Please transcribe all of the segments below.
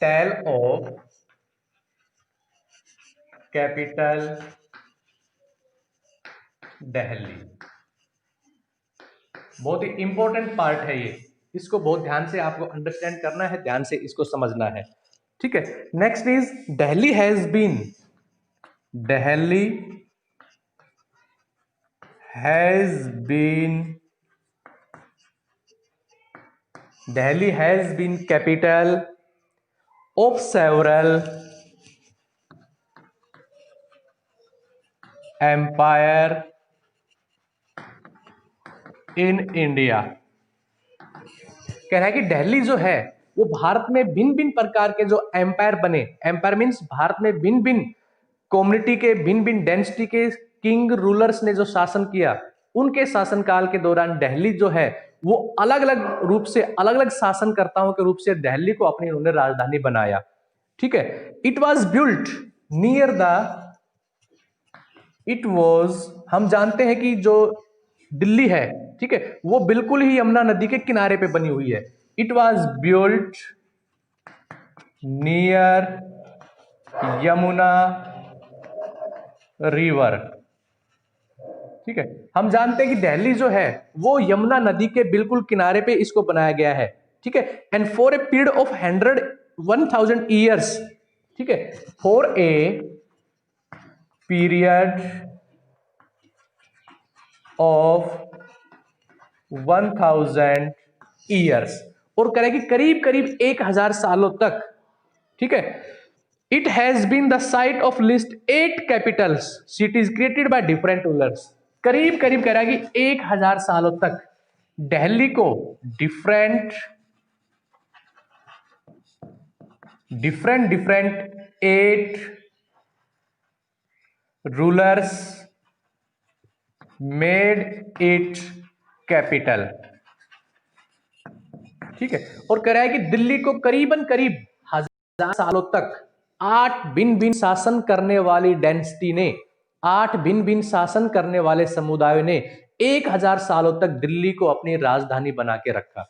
Tell of capital Delhi. बहुत ही important part है ये, इसको बहुत ध्यान से आपको अंडरस्टैंड करना है, ध्यान से इसको समझना है। ठीक है, next is Delhi has been capital of several empire in India. कह रहा है कि दिल्ली जो है वो भारत में भिन्न भिन्न प्रकार के जो एम्पायर बने, एम्पायर मीन्स भारत में भिन्न भिन्न कम्युनिटी के, भिन्न भिन्न डेंसिटी के किंग रूलर्स ने जो शासन किया, उनके शासनकाल के दौरान दिल्ली जो है वो अलग अलग रूप से, अलग अलग शासनकर्ताओं के रूप से दिल्ली को अपनी उन्होंने राजधानी बनाया। ठीक है, it was built near the, it was, हम जानते हैं कि जो दिल्ली है, ठीक है, वो बिल्कुल ही यमुना नदी के किनारे पे बनी हुई है। It was built near Yamuna river. ठीक है, हम जानते हैं कि दिल्ली जो है वो यमुना नदी के बिल्कुल किनारे पे इसको बनाया गया है। ठीक है, and for a period of 1,000 years, ठीक है, for a period of 1,000 years, और करें कि करीब करीब 1,000 सालों तक। ठीक है, it has been the site of list 8 capitals cities created by different rulers. करीब करीब कह रहा है कि 1,000 सालों तक दिल्ली को different 8 rulers made it capital. ठीक है, और कह रहा है कि दिल्ली को करीबन करीब 1,000 सालों तक 8 भिन्न भिन्न शासन करने वाली डेंसिटी ने, 8 भिन्न भिन्न शासन करने वाले समुदायों ने 1,000 सालों तक दिल्ली को अपनी राजधानी बना के रखा।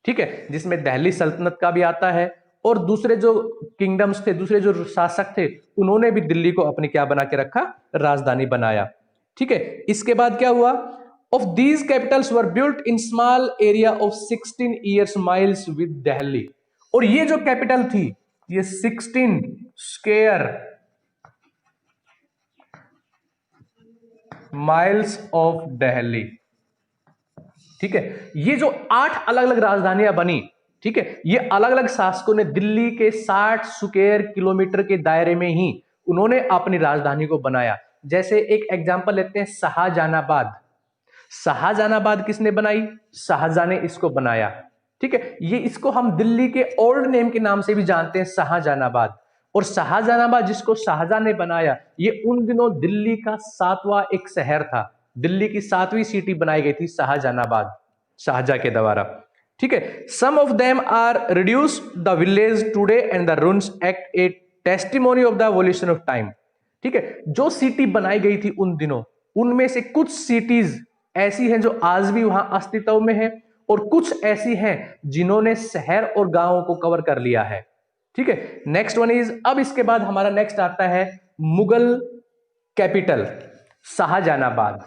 ठीक है, जिसमें दिल्ली सल्तनत का भी आता है, और दूसरे जो किंगडम्स थे, दूसरे जो शासक थे, उन्होंने भी दिल्ली को अपनी क्या बना के रखा, राजधानी बनाया। ठीक है, इसके बाद क्या हुआ, of these capitals were built in small area of 16 years miles with Delhi। और ये जो कैपिटल थी, ये 16 स्क्वायर माइल्स ऑफ दिल्ली। ठीक है, ये जो 8 अलग अलग राजधानियां बनी, ठीक है, ये अलग अलग शासकों ने दिल्ली के 60 स्क्वायर किलोमीटर के दायरे में ही उन्होंने अपनी राजधानी को बनाया। जैसे एक एग्जांपल लेते हैं, शाहजहानाबाद। शाहजहानाबाद किसने बनाई, शाहजहां ने इसको बनाया। ठीक है, ये इसको हम दिल्ली के ओल्ड नेम के नाम से भी जानते हैं, शाहजहानाबाद। और शाहजहानाबाद जिसको शाहजहां ने बनाया, ये उन दिनों दिल्ली का 7वां एक शहर था, दिल्ली की 7वीं सिटी बनाई गई थी शाहजहानाबाद, शाहजहां के द्वारा। ठीक है, some of them are reduce the village today and the ruins act a testimony of the evolution of time. ठीक है, जो सिटी बनाई गई थी उन दिनों, उनमें से कुछ सिटीज ऐसी हैं जो आज भी वहां अस्तित्व में है, और कुछ ऐसी हैं जिन्होंने शहर और गांवों को कवर कर लिया है। ठीक है, नेक्स्ट वन इज, अब इसके बाद हमारा नेक्स्ट आता है Mughal capital Shahjahanabad.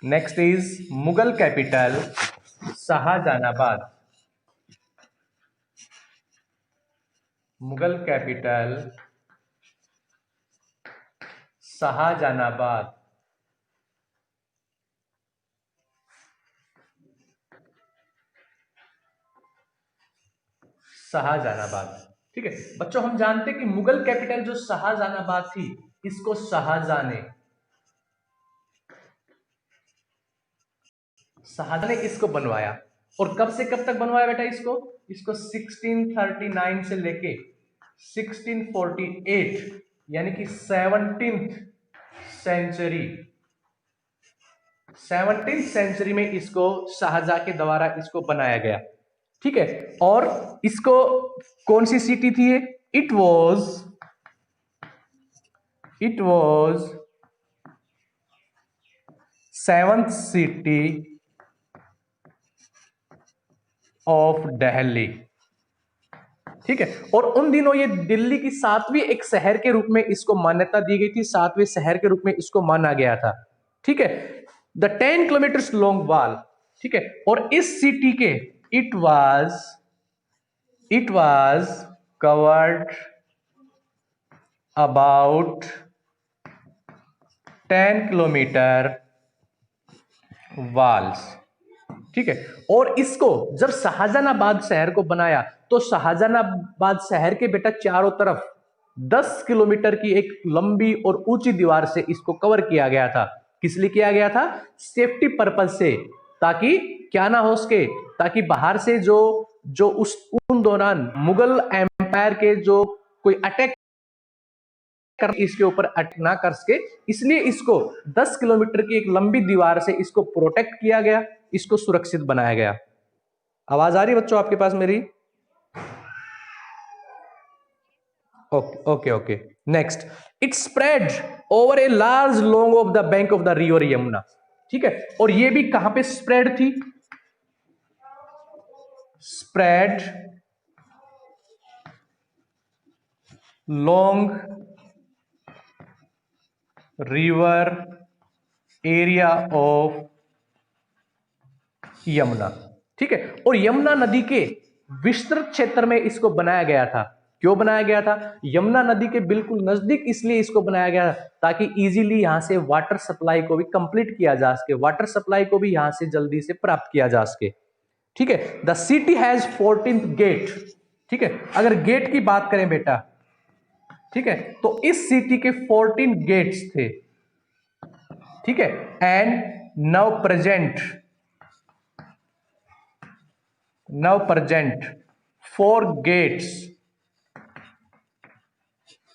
Next is Mughal capital Shahjahanabad. Mughal capital Shahjahanabad. Shahjahanabad. ठीक है बच्चों, हम जानते हैं कि मुगल कैपिटल जो शाहजहानाबाद थी, इसको शाहजहां ने इसको बनवाया। और कब से कब तक बनवाया बेटा इसको, 1639 से लेके 1648, यानी कि 17th सेंचुरी में इसको शाहजहां के द्वारा इसको बनाया गया। ठीक है, और इसको कौन सी सिटी थी ये, it was 7th city of Delhi. ठीक है। और उन दिनों ये दिल्ली की 7वीं एक शहर के रूप में इसको मान्यता दी गई थी, 7वें शहर के रूप में इसको माना गया था। ठीक है। द 10 किलोमीटर लॉन्ग वॉल, ठीक है। और इस सिटी के it was covered about 10 kilometre walls, ठीक है। और इसको जब शाहजहानाबाद शहर को बनाया तो शाहजहानाबाद शहर के बेटा चारों तरफ 10 किलोमीटर की एक लंबी और ऊंची दीवार से इसको कवर किया गया था। किस लिए किया गया था? सेफ्टी पर्पज से, ताकि क्या ना हो सके, ताकि बाहर से जो जो उन दौरान मुगल एम्पायर के जो कोई अटैक इसके ऊपर अटैक ना कर सके, इसलिए इसको 10 किलोमीटर की एक लंबी दीवार से इसको प्रोटेक्ट किया गया, इसको सुरक्षित बनाया गया। आवाज आ रही बच्चों आपके पास मेरी? Okay okay okay. Next, it spread over a large long off the bank of the river Yamuna, ठीक है। और ये भी कहां पे स्प्रेड थी? Spread long river area of Yamuna, ठीक है। और यमुना नदी के विस्तृत क्षेत्र में इसको बनाया गया था। क्यों बनाया गया था? यमुना नदी के बिल्कुल नजदीक इसलिए इसको बनाया गया ताकि इजीली यहां से वाटर सप्लाई को भी कंप्लीट किया जा सके, वाटर सप्लाई को भी यहां से जल्दी से प्राप्त किया जा सके, ठीक है। The city has 14th gate, ठीक है। अगर गेट की बात करें बेटा, ठीक है, तो इस सिटी के 14 गेट्स थे, ठीक है। And now present 4 gates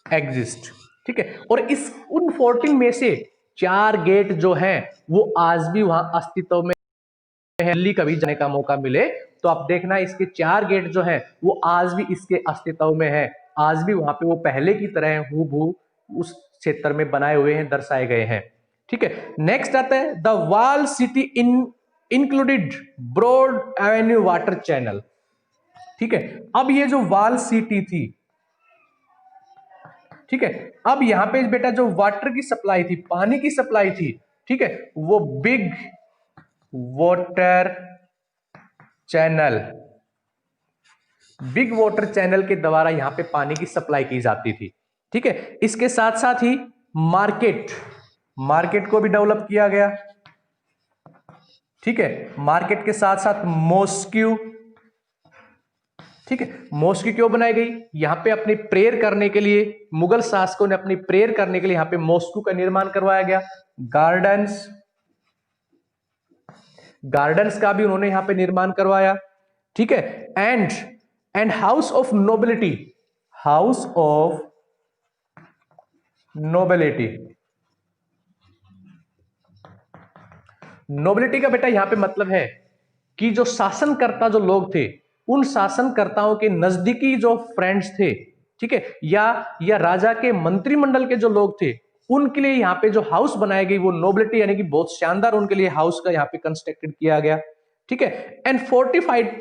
exist, ठीक है। और इस उन 14 में से 4 गेट जो हैं वो आज भी वहां अस्तित्व में है। दिल्ली कभी जाने का मौका मिले तो आप देखना इसके 4 गेट जो हैं वो आज भी इसके अस्तित्व में है, आज भी वहां पे वो पहले की तरह हूबहू उस क्षेत्र में बनाए हुए हैं, दर्शाए गए हैं, ठीक है। नेक्स्ट आता है the wall city included broad avenue water channel, ठीक है। अब ये जो वॉल सिटी थी, ठीक है, अब यहां पे बेटा जो वाटर की सप्लाई थी, पानी की सप्लाई थी, ठीक है, वो बिग वाटर चैनल के द्वारा यहां पे पानी की सप्लाई की जाती थी, ठीक है। इसके साथ साथ ही मार्केट को भी डेवलप किया गया, ठीक है। मार्केट के साथ साथ मॉस्क्यू, ठीक है। मॉस्क्यू क्यों बनाई गई? यहां पे अपनी प्रेयर करने के लिए, मुगल शासकों ने अपनी प्रेयर करने के लिए यहां पे मॉस्क्यू का निर्माण करवाया गया। गार्डन्स का भी उन्होंने यहां पे निर्माण करवाया, ठीक है। एंड हाउस ऑफ नोबिलिटी का बेटा यहां पे मतलब है कि जो शासनकर्ता जो लोग थे, उन शासनकर्ताओं के नजदीकी जो फ्रेंड्स थे, ठीक है, या राजा के मंत्रिमंडल के जो लोग थे, उनके लिए यहां पे जो हाउस बनाई गई वो नोबिलिटी यानी कि बहुत शानदार उनके लिए हाउस का यहां पे कंस्ट्रक्टेड किया गया, ठीक है। एंड फोर्टिफाइड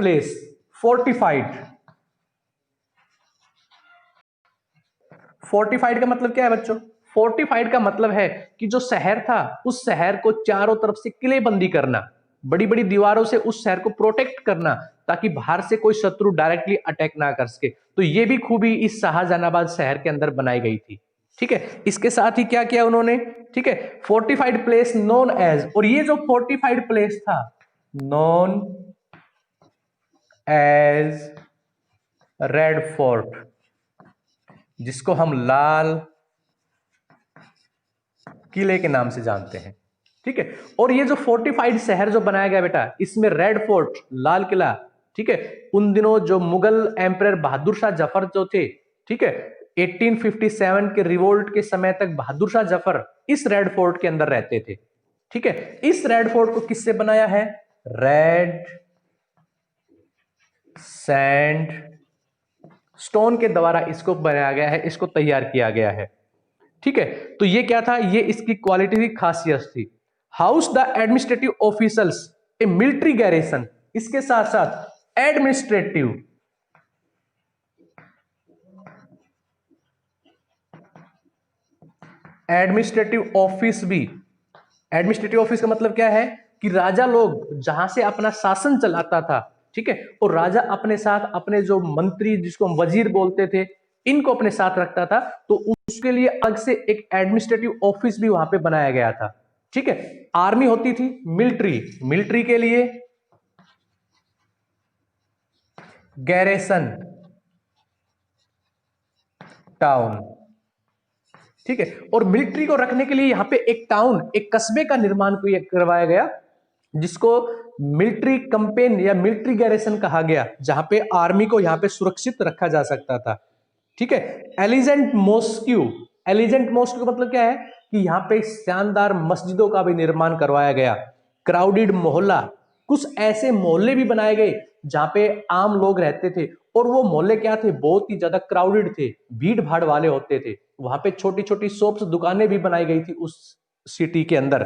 का मतलब क्या है बच्चों? फोर्टिफाइड का मतलब है कि जो शहर था उस शहर को चारों तरफ से किलेबंदी करना, बड़ी बड़ी दीवारों से उस शहर को प्रोटेक्ट करना, ताकि बाहर से कोई शत्रु डायरेक्टली अटैक ना कर सके। तो ये भी खूबी इस शाहजहानाबाद शहर के अंदर बनाई गई थी, ठीक है। इसके साथ ही क्या किया उन्होंने, ठीक है, फोर्टिफाइड प्लेस नोन एज, और ये जो फोर्टिफाइड प्लेस था नोन एज रेड फोर्ट, जिसको हम लाल किले के नाम से जानते हैं, ठीक है। और ये जो फोर्टिफाइड शहर जो बनाया गया बेटा, इसमें रेड फोर्ट, लाल किला, ठीक है, उन दिनों जो मुगल एम्परर बहादुर शाह जफर जो थे, ठीक है, 1857 के रिवोल्ट के समय तक बहादुर शाह जफर इस रेड फोर्ट के अंदर रहते थे, ठीक है। इस रेड फोर्ट को किससे बनाया है? रेड सैंड स्टोन के द्वारा इसको बनाया गया है, इसको तैयार किया गया है, ठीक है। तो ये क्या था? ये इसकी क्वालिटी की खासियत थी। House the administrative officers A military garrison, इसके साथ साथ एडमिनिस्ट्रेटिव एडमिनिस्ट्रेटिव ऑफिस भी, एडमिनिस्ट्रेटिव ऑफिस का मतलब क्या है कि राजा लोग जहां से अपना शासन चलाता था, ठीक है, और राजा अपने साथ अपने जो मंत्री जिसको हम वजीर बोलते थे इनको अपने साथ रखता था, तो उसके लिए अलग से एक एडमिनिस्ट्रेटिव ऑफिस भी वहां पे बनाया गया था, ठीक है। आर्मी होती थी, मिलिट्री, मिलिट्री के लिए गैरेसन टाउन, ठीक है। और मिलिट्री को रखने के लिए यहां पे एक टाउन, एक कस्बे का निर्माण करवाया गया जिसको मिलिट्री कंपेन या मिलिट्री गैरेसन कहा गया, जहां पे आर्मी को यहां पे सुरक्षित रखा जा सकता था, ठीक है। एलिजेंट मॉस्क्यू, एलिजेंट मॉस्क्यू का मतलब क्या है कि यहां पे शानदार मस्जिदों का भी निर्माण करवाया गया। क्राउडेड मोहल्ला, कुछ ऐसे मोहल्ले भी बनाए गए जहां पे आम लोग रहते थे, और वो मोहल्ले क्या थे, बहुत ही ज्यादा क्राउडेड थे, भीड़ भाड़ वाले होते थे। वहां पे छोटी छोटी शॉप्स, दुकानें भी बनाई गई थी उस सिटी के अंदर,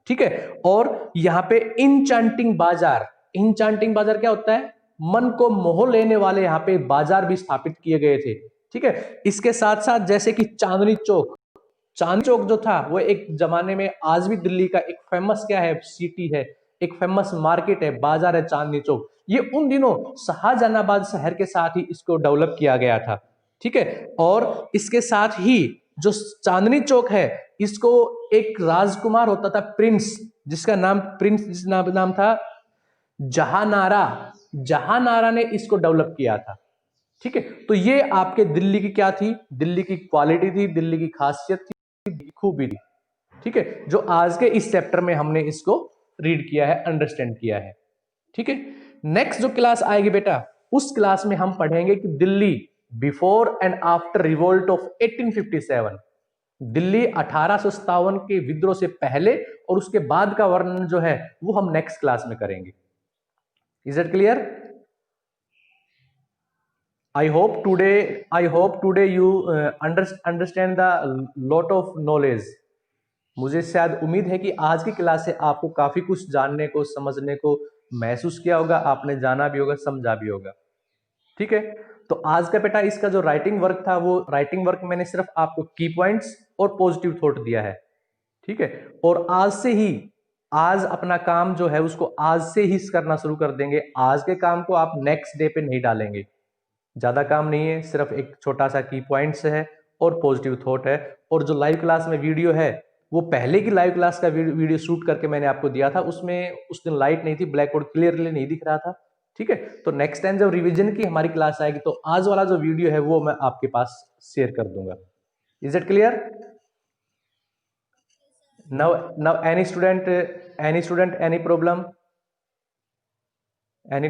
ठीक है। और यहाँ पे इंचांटिंग बाजार, इंचांटिंग बाजार क्या होता है, मन को मोह लेने वाले यहाँ पे बाजार भी स्थापित किए गए थे, ठीक है। इसके साथ साथ जैसे कि चांदनी चौक, चांदनी चौक जो था वो एक जमाने में, आज भी दिल्ली का एक फेमस क्या है, सिटी है, एक फेमस मार्केट है, बाजार है चांदनी चौक। ये उन दिनों शाहजहानाबाद शहर के साथ ही इसको डेवलप किया गया था, ठीक है। और इसके साथ ही जो चांदनी चौक है, इसको एक राजकुमार होता था, प्रिंस, जिसका नाम प्रिंस, जिस नाम था जहानारा, जहानारा ने इसको डेवलप किया था, ठीक है। तो ये आपके दिल्ली की क्या थी, दिल्ली की क्वालिटी थी, दिल्ली की खासियत थी, खूबी थी, ठीक है, जो आज के इस चैप्टर में हमने इसको रीड किया है, अंडरस्टैंड किया है, ठीक है। नेक्स्ट जो क्लास आएगी बेटा, उस क्लास में हम पढ़ेंगे कि Delhi before and after revolt of 1857, Delhi 1857 के विद्रोह से पहले और उसके बाद का वर्णन जो है वो हम नेक्स्ट क्लास में करेंगे। Is it clear? I hope today you understand the lot of knowledge. मुझे शायद उम्मीद है कि आज की क्लास से आपको काफी कुछ जानने को, समझने को महसूस किया होगा, आपने जाना भी होगा, समझा भी होगा, ठीक है। तो आज का बेटा इसका जो राइटिंग वर्क था, वो राइटिंग वर्क मैंने सिर्फ आपको की पॉइंट्स और पॉजिटिव थॉट दिया है, ठीक है। और आज से ही, आज अपना काम जो है उसको आज से ही करना शुरू कर देंगे। आज के काम को आप नेक्स्ट डे पे नहीं डालेंगे, ज्यादा काम नहीं है, सिर्फ एक छोटा सा की पॉइंट्स है और पॉजिटिव थॉट है। और जो लाइव क्लास में वीडियो है, वो पहले की लाइव क्लास का वीडियो शूट करके मैंने आपको दिया था, उसमें उस दिन लाइट नहीं थी, ब्लैक बोर्ड क्लियरली नहीं दिख रहा था, ठीक है। तो नेक्स्ट टाइम जब रिवीजन की हमारी क्लास आएगी तो आज वाला जो वीडियो है वो मैं आपके पास शेयर कर दूंगा। Is it clear? now any student any problem, any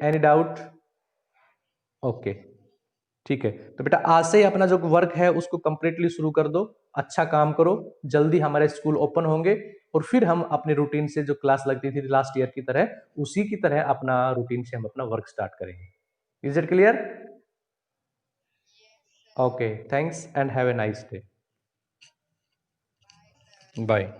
any doubt? Okay, ठीक है। तो बेटा आज से ही अपना जो वर्क है उसको कंप्लीटली शुरू कर दो, अच्छा काम करो, जल्दी हमारे स्कूल ओपन होंगे और फिर हम अपने रूटीन से जो क्लास लगती थी लास्ट ईयर की तरह, उसी की तरह अपना रूटीन से हम अपना वर्क स्टार्ट करेंगे। Is it clear? Okay, thanks and have a nice day. Bye.